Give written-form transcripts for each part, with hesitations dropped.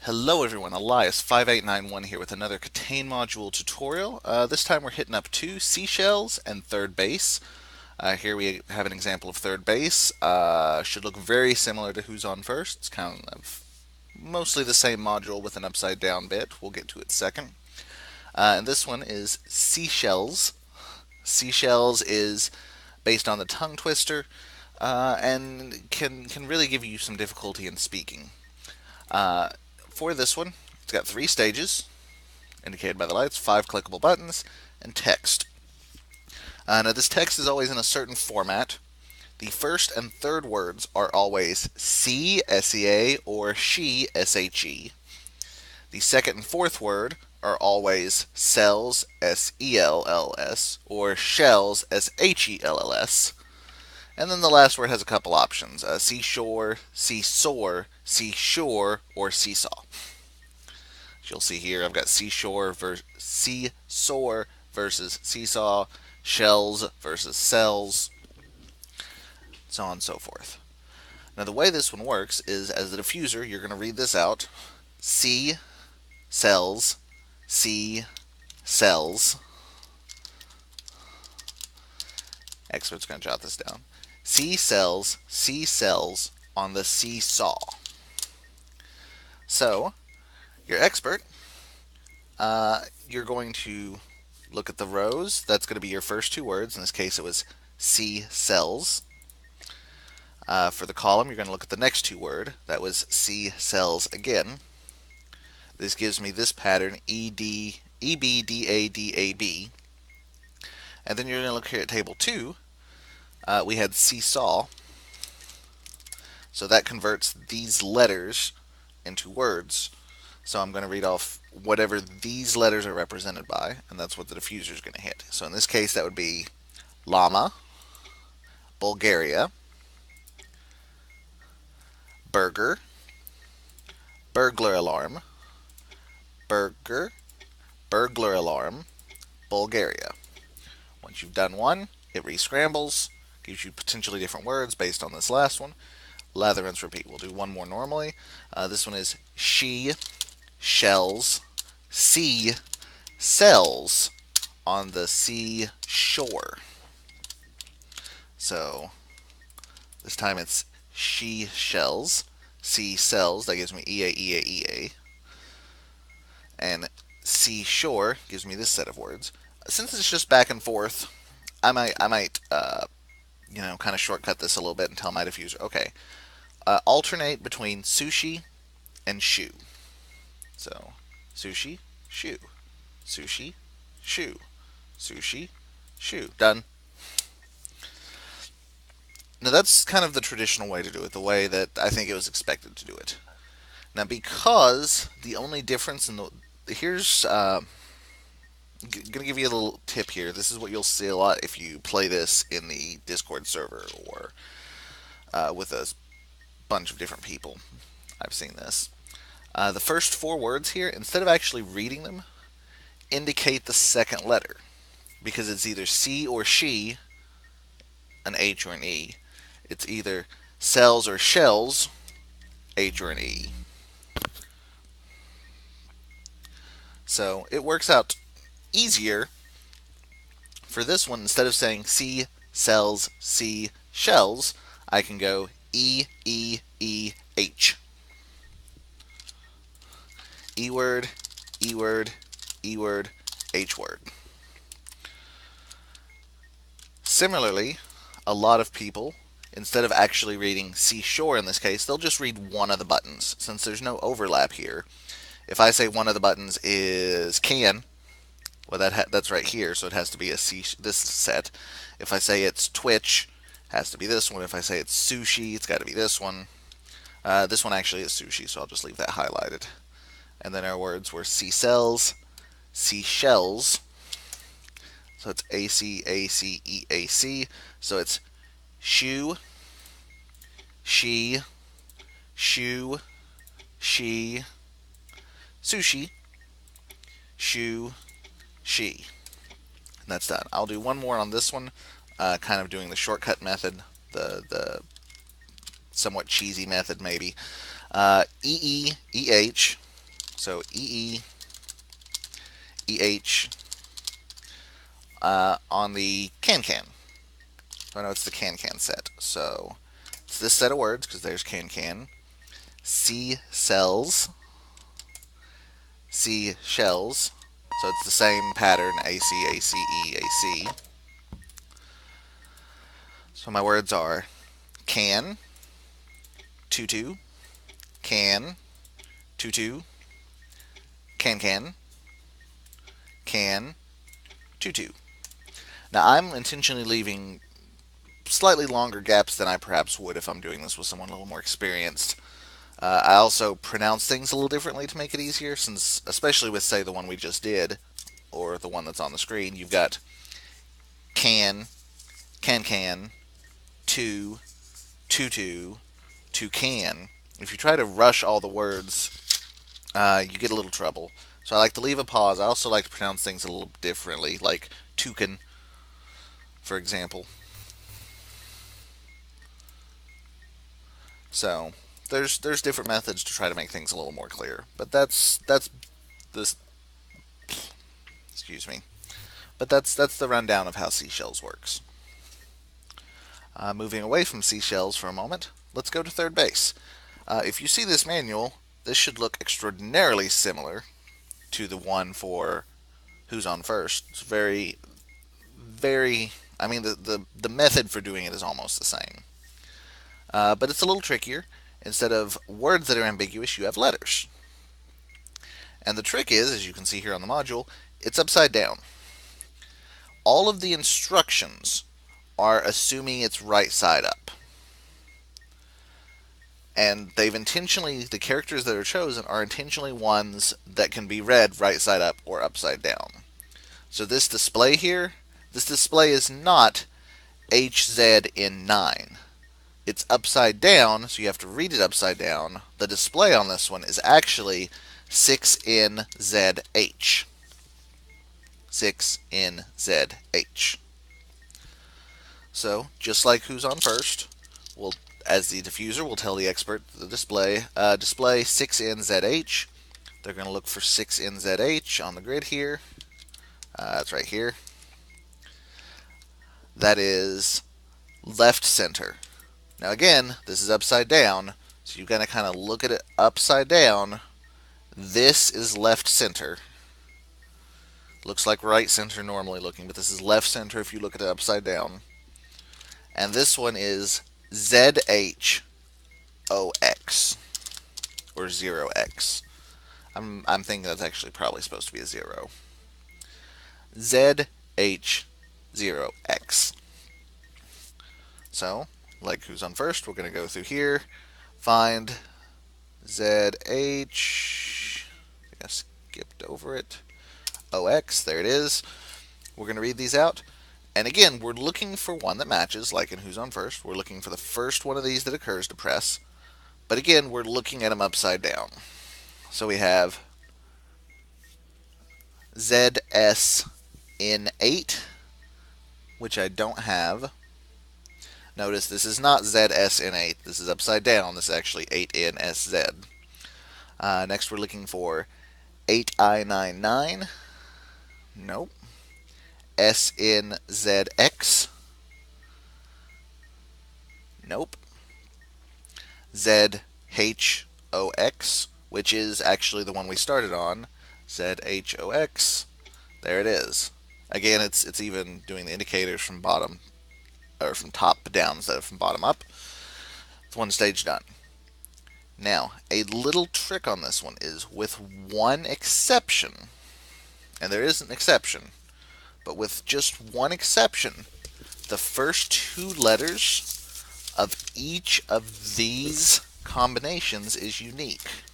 Hello everyone, Elias5891 here with another KTANE module tutorial. This time we're hitting up two seashells and third base. Here we have an example of third base. Should look very similar to who's on first. It's kind of mostly the same module with an upside down bit. We'll get to it second. And this one is seashells. Seashells is based on the tongue twister and can really give you some difficulty in speaking. For this one, it's got 3 stages, indicated by the lights, 5 clickable buttons, and text. Now this text is always in a certain format. The first and third words are always see, S-E-A, or she, S-H-E. The second and fourth word are always cells, S-E-L-L-S, or shells, S-H-E-L-L-S. And then the last word has a couple options, seashore, seesaw, seashore, or seesaw. As you'll see here, I've got seashore versus seesaw versus seesaw, shells versus cells, so on and so forth. Now the way this one works is, as the diffuser, you're going to read this out. C cells, C cells. Expert's going to jot this down. C cells on the seesaw. So, your expert, you're going to look at the rows. That's going to be your first 2 words. In this case, it was C cells. For the column, you're going to look at the next 2 word. That was C cells again. This gives me this pattern, E-B-D-A-D-A-B. And then you're going to look here at table 2. We had seesaw. So that converts these letters into words. So I'm going to read off whatever these letters are represented by, and that's what the diffuser is going to hit. So in this case, that would be llama, Bulgaria, burger, burglar alarm, burger, burglar alarm, Bulgaria. Once you've done one, it rescrambles, gives you potentially different words based on this last one. Lather, rinse, repeat. We'll do one more normally. This one is she shells, sea cells on the seashore. So this time it's she shells, sea cells. That gives me E-A, E-A, E-A. And seashore gives me this set of words. Since it's just back and forth, I might kind of shortcut this a little bit and tell my diffuser, okay, alternate between sushi and shoe. So, sushi, shoe, sushi, shoe, sushi, shoe. Done. Now that's kind of the traditional way to do it, the way that I think it was expected to do it. Now because the only difference in here's going to give you a little tip here. This is what you'll see a lot if you play this in the Discord server or with a bunch of different people. I've seen this. The first 4 words here, instead of actually reading them, indicate the second letter, because it's either C or she, an H or an E. It's either cells or shells, H or an E. So it works out easier for this one. Instead of saying C cells, C shells, I can go E, E, E, H. E word, E word, E word, H word. Similarly, a lot of people, instead of actually reading seashore in this case, they'll just read one of the buttons. Since there's no overlap here, if I say one of the buttons is can, well that's right here, so it has to be this set. If I say it's Twitch, it has to be this one. If I say it's sushi, it's got to be this one. This one actually is sushi, so I'll just leave that highlighted. And then our words were sea cells, seashells. So it's A-C-A-C-E-A-C. So it's shoe, she, shoe, she, sushi, shoe, she. And that's done. I'll do one more on this one, kind of doing the shortcut method, the somewhat cheesy method maybe. E-E-E-H, So EE, EH on the can-can. So I know it's the can-can set. So it's this set of words, because there's can-can. C cells, C shells. So it's the same pattern, AC, AC, E, AC. So my words are can, tutu, can, tutu, can, tutu. Now I'm intentionally leaving slightly longer gaps than I perhaps would if I'm doing this with someone a little more experienced. I also pronounce things a little differently to make it easier, since especially with, say, the one we just did, or the one that's on the screen, you've got can, two, tutu, toucan. If you try to rush all the words, you get a little trouble. So I like to leave a pause. I also like to pronounce things a little differently, like toucan, for example. So there's different methods to try to make things a little more clear. But that's this. Excuse me. But that's the rundown of how seashells works. Moving away from seashells for a moment, let's go to third base. If you see this manual, this should look extraordinarily similar to the one for who's on first. It's very, very. I mean, the method for doing it is almost the same, but it's a little trickier. Instead of words that are ambiguous, you have letters. And the trick is, as you can see here on the module, it's upside down. All of the instructions are assuming it's right side up. And the characters that are chosen are intentionally ones that can be read right side up or upside down. So this display here, this display is not HZ in 9. It's upside down, so you have to read it upside down. The display on this one is actually 6NZH. 6NZH. So, just like who's on first, as the diffuser will tell the expert the display 6NZH. They're going to look for 6NZH on the grid here. It's right here. That is left center. Now again, this is upside down, so you're going to kind of look at it upside down. This is left center. Looks like right center normally looking, but this is left center if you look at it upside down. And this one is ZHOX, or 0X. I'm thinking that's actually probably supposed to be a 0. ZH0X. So, like who's on first, we're going to go through here, find ZH, I skipped over it, OX, there it is. We're going to read these out. And again, we're looking for one that matches, like in who's on first. We're looking for the first one of these that occurs to press. But again, we're looking at them upside down. So we have ZS in 8, which I don't have. Notice this is not ZS in 8. This is upside down. This is actually 8NSZ. Next, we're looking for 8I99. Nope. SNZX. Nope. ZHOX, which is actually the one we started on. ZHOX. There it is. Again, it's even doing the indicators from bottom, or from top down instead of from bottom up. It's one stage done. Now, a little trick on this one is, with one exception, and there is an exception, but with just one exception, the first 2 letters of each of these combinations is unique.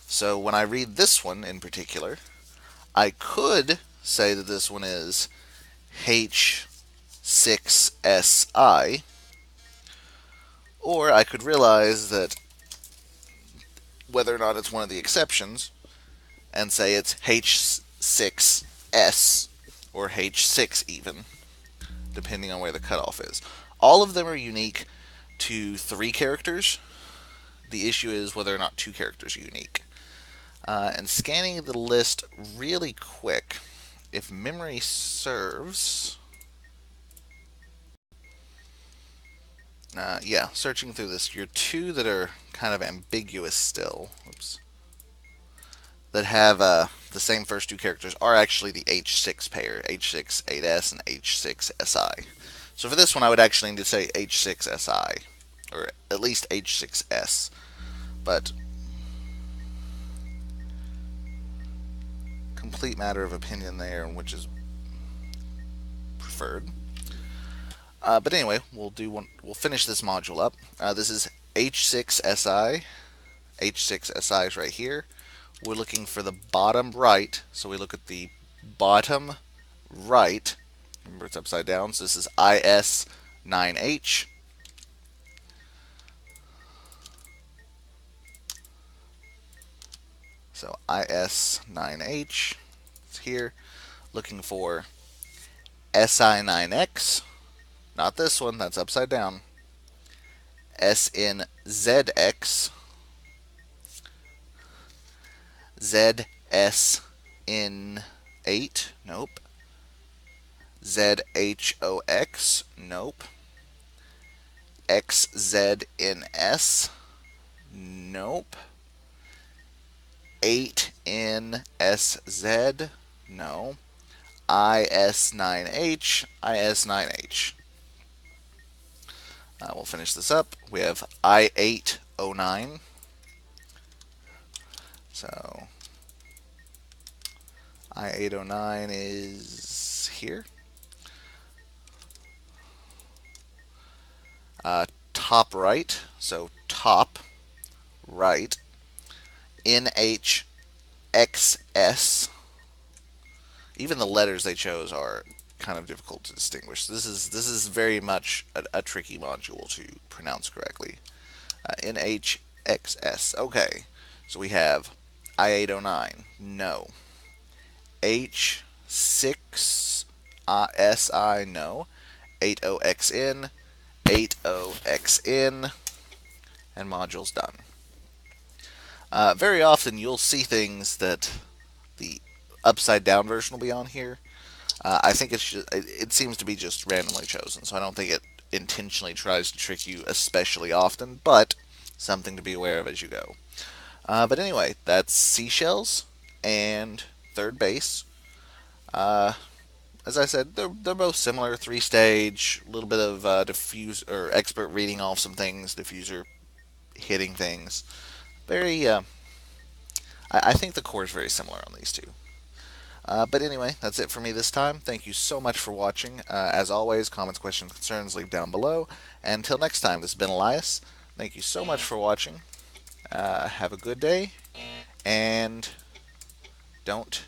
So when I read this one in particular, I could say that this one is H6SI, or I could realize that whether or not it's one of the exceptions and say it's H6S or H6 even, depending on where the cutoff is. All of them are unique to 3 characters. The issue is whether or not 2 characters are unique. And scanning the list really quick, if memory serves, yeah, searching through this, your two that are kind of ambiguous still, oops, that have the same first two characters are actually the H6 pair, H6-8S and H6-SI. So for this one, I would actually need to say H6-SI, or at least H6-S. But complete matter of opinion there, which is preferred. But anyway, we'll do one. We'll finish this module up. This is H6SI. H6SI is right here. We're looking for the bottom right, so we look at the bottom right. Remember, it's upside down, so this is IS9H. So IS9H is here. Looking for SI9X. Not this one, that's upside down. SNZX. ZSN8. Nope. ZHOX. Nope. XZNS. Nope. 8NSZ. No. IS9H. IS9H. We'll finish this up. We have I809. So I809 is here. Top right, so top right. NHXS. Even the letters they chose are kind of difficult to distinguish. This is very much a tricky module to pronounce correctly. NHXS. Okay, so we have I809. No. H6SI. No. 80XN. 80XN. And module's done. Very often you'll see things that the upside down version will be on here. I think it seems to be just randomly chosen, so I don't think it intentionally tries to trick you especially often, but something to be aware of as you go. But anyway, that's seashells and third base. As I said, they're both similar. 3-stage, a little bit of diffuse or expert reading off some things, diffuser hitting things. Very, I think the core is very similar on these two. But anyway, that's it for me this time. Thank you so much for watching. As always, comments, questions, concerns, leave down below. And until next time, this has been Elias. Thank you so much for watching. Have a good day, and don't